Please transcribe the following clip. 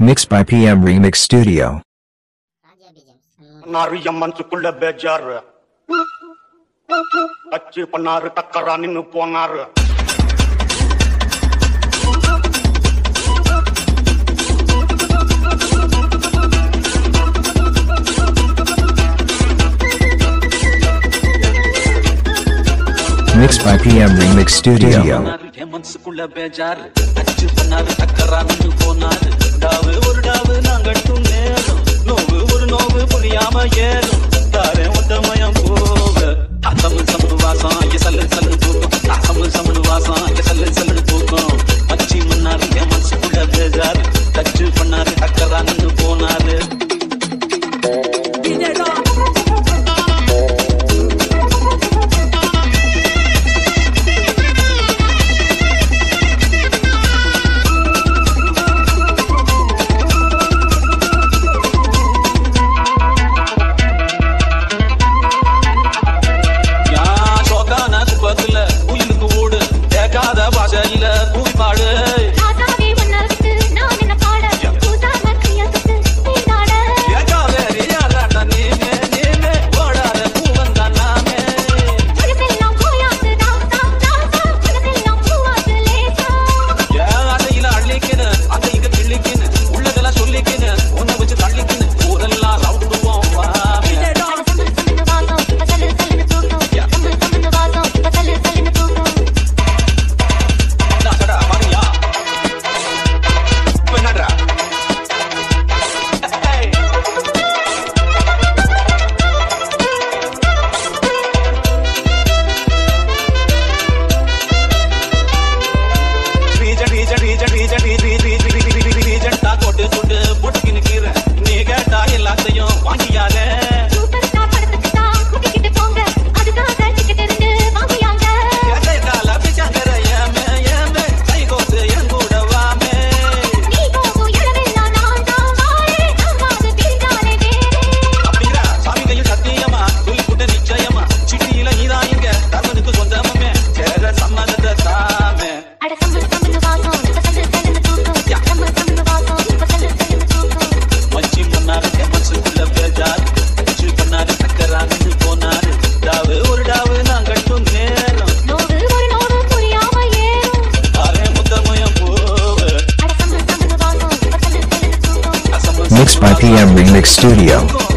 Mixed by PM Remix Studio. நாரியம் மனசுக்குள்ள பேஜாரு அச்சு பண்ணாரு டக்கரா நின்னு போனாரு Mixed by PM Remix Studio. மனசுக்குள்ள பேஜாரு அச்சு பண்ணாரு டக்கரா நின்னு போனாரு டாவு ஒரு டாவு நாங்கட்டும் நேரம் நோவு ஒரு நோவு புரியாம ஏறும் தாரே ஒத்தமயம் போக அசமு சமு வாசம் சல்லு சல்லு தூக்கம் அசமு சமு வாசம் சல்லு சல்லு தூக்கம் அச்சு மன்னாரு மனசுக்குள்ள பேஜாரு அச்சு பண்ணாரு டக்கரா நின்னு போனாரு Mixed by PM Remix Studio.